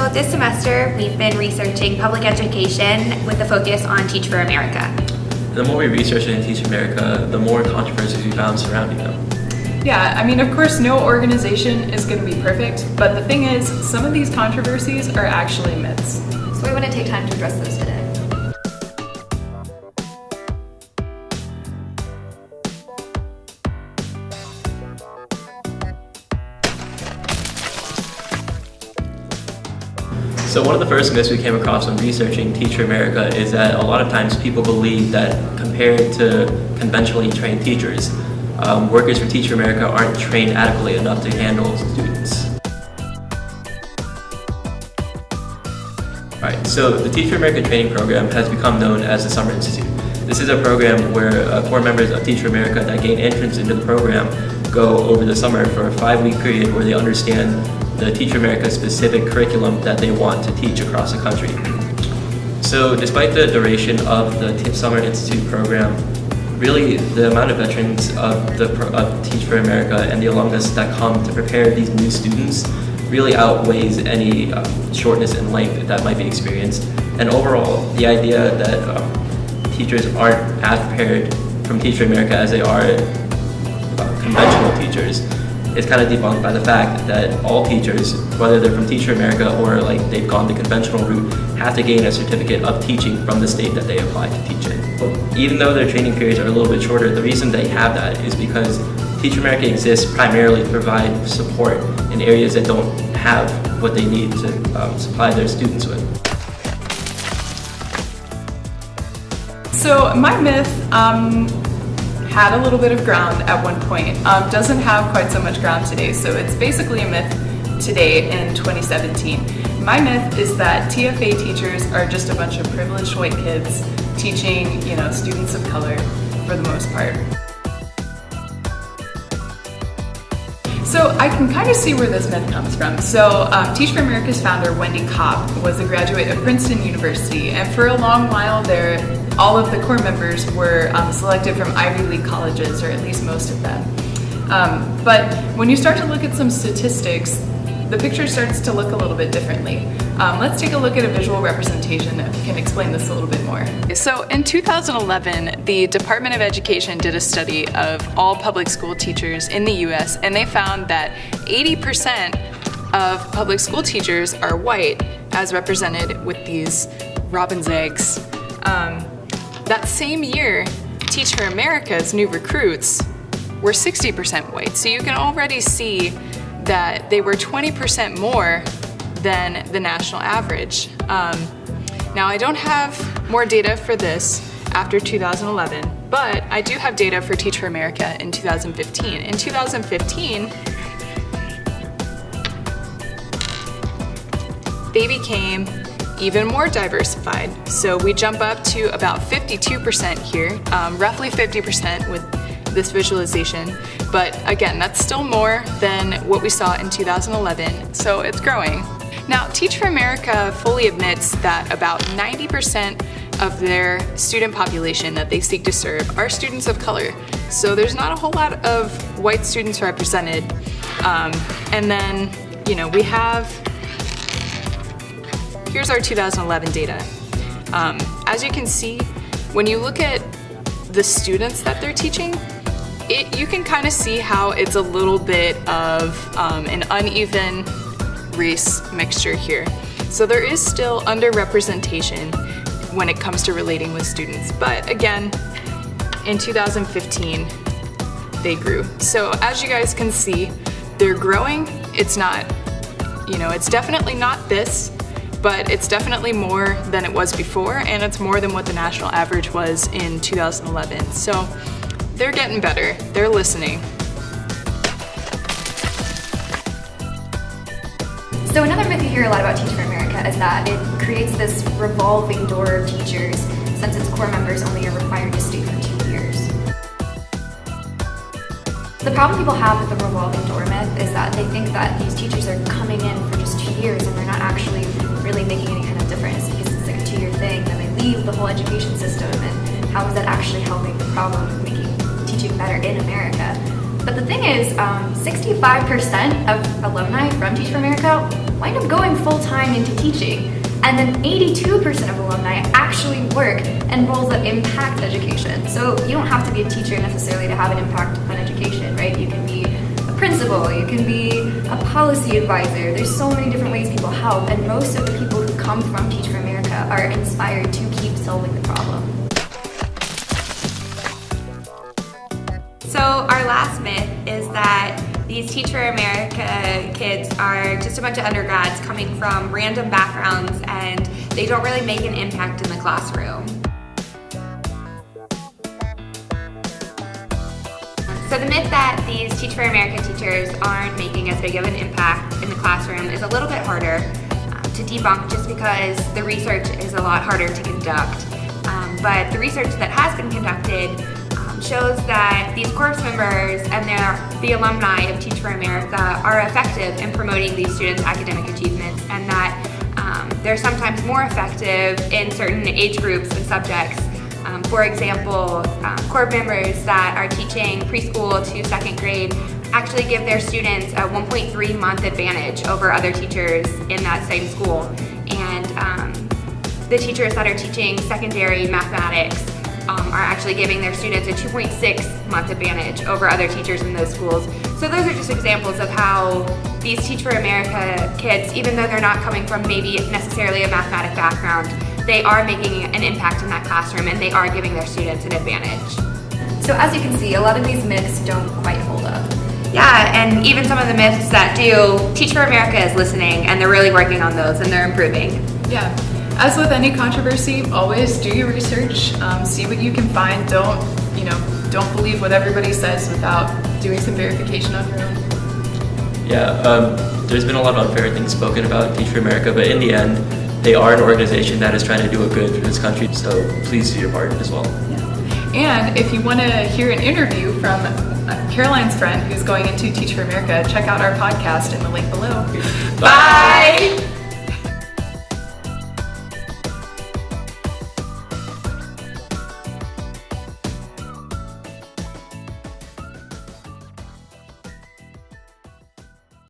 So this semester, we've been researching public education with a focus on Teach for America. The more we research in Teach for America, the more controversies we found surrounding them. Yeah, I mean, of course, no organization is going to be perfect, but the thing is, some of these controversies are actually myths. So we want to take time to address those today. So one of the first myths we came across when researching Teach for America is that a lot of times people believe that compared to conventionally trained teachers, workers for Teach for America aren't trained adequately enough to handle students. Alright, so the Teach for America training program has become known as the Summer Institute. This is a program where core members of Teach for America that gain entrance into the program go over the summer for a 5-week period where they understand the Teach for America specific curriculum that they want to teach across the country. So despite the duration of the Summer Institute program, really the amount of veterans of Teach for America and the alumnus that come to prepare these new students really outweighs any shortness in length that might be experienced. And overall, the idea that teachers aren't as prepared from Teach for America as they are conventional teachers is kind of debunked by the fact that all teachers, whether they're from Teach for America or like they've gone the conventional route, have to gain a certificate of teaching from the state that they apply to teach in. Even though their training periods are a little bit shorter, the reason they have that is because Teach for America exists primarily to provide support in areas that don't have what they need to supply their students with. So my myth had a little bit of ground at one point, doesn't have quite so much ground today, so it's basically a myth today in 2017. My myth is that TFA teachers are just a bunch of privileged white kids teaching, students of color for the most part. So I can kind of see where this myth comes from. So Teach for America's founder, Wendy Kopp, was a graduate of Princeton University, and for a long while there, all of the core members were selected from Ivy League colleges, or at least most of them. But when you start to look at some statistics, the picture starts to look a little bit differently. Let's take a look at a visual representation that can explain this a little bit more. So in 2011, the Department of Education did a study of all public school teachers in the US, and they found that 80% of public school teachers are white, as represented with these robin's eggs. That same year, Teach for America's new recruits were 60% white. So you can already see that they were 20% more than the national average. Now I don't have more data for this after 2011, but I do have data for Teach for America in 2015. In 2015, they became even more diversified. So we jump up to about 52% here, roughly 50% with this visualization. But again, that's still more than what we saw in 2011, so it's growing. Now, Teach for America fully admits that about 90% of their student population that they seek to serve are students of color. So there's not a whole lot of white students represented. And then, we have here's our 2011 data. As you can see, when you look at the students that they're teaching, you can kind of see how it's a little bit of an uneven race mixture here. So there is still underrepresentation when it comes to relating with students. But again, in 2015, they grew. So as you guys can see, they're growing. It's not, it's definitely not this, but it's definitely more than it was before, and it's more than what the national average was in 2011. So they're getting better, they're listening. So another myth you hear a lot about Teach for America is that it creates this revolving door of teachers since its core members only are required to stay for 2 years. The problem people have with the revolving door myth is that they think that these teachers are coming in for just 2 years and they're not actually really making any kind of difference because it's like a 2-year thing, then they leave the whole education system, and how is that actually helping the problem of making teaching better in America? But the thing is, 65% of alumni from Teach for America wind up going full-time into teaching. And then 82% of alumni actually work in roles that impact education. So you don't have to be a teacher necessarily to have an impact on education, right? You can be a principal, you can be a policy advisor. There's so many different ways people help, and most of the people who come from Teach for America are inspired to keep solving the problem. So our last myth is that these Teach for America kids are just a bunch of undergrads coming from random backgrounds and they don't really make an impact in the classroom. So the myth that these Teach for America teachers aren't making as big of an impact in the classroom is a little bit harder to debunk just because the research is a lot harder to conduct. But the research that has been conducted shows that these corps members and the alumni of Teach for America are effective in promoting these students' academic achievements, and that they're sometimes more effective in certain age groups and subjects. For example, corps members that are teaching preschool to second grade actually give their students a 1.3 month advantage over other teachers in that same school. And the teachers that are teaching secondary mathematics are actually giving their students a 2.6 month advantage over other teachers in those schools. So those are just examples of how these Teach for America kids, even though they're not coming from maybe necessarily a mathematic background, they are making an impact in that classroom and they are giving their students an advantage. So as you can see, a lot of these myths don't quite hold up. Yeah, and even some of the myths that do, Teach for America is listening and they're really working on those and they're improving. Yeah. As with any controversy, always do your research, see what you can find. Don't believe what everybody says without doing some verification on your own. Yeah, there's been a lot of unfair things spoken about Teach for America, but in the end, they are an organization that is trying to do a good for this country, so please do your part as well. Yeah. And if you want to hear an interview from Caroline's friend who's going into Teach for America, check out our podcast in the link below. Bye!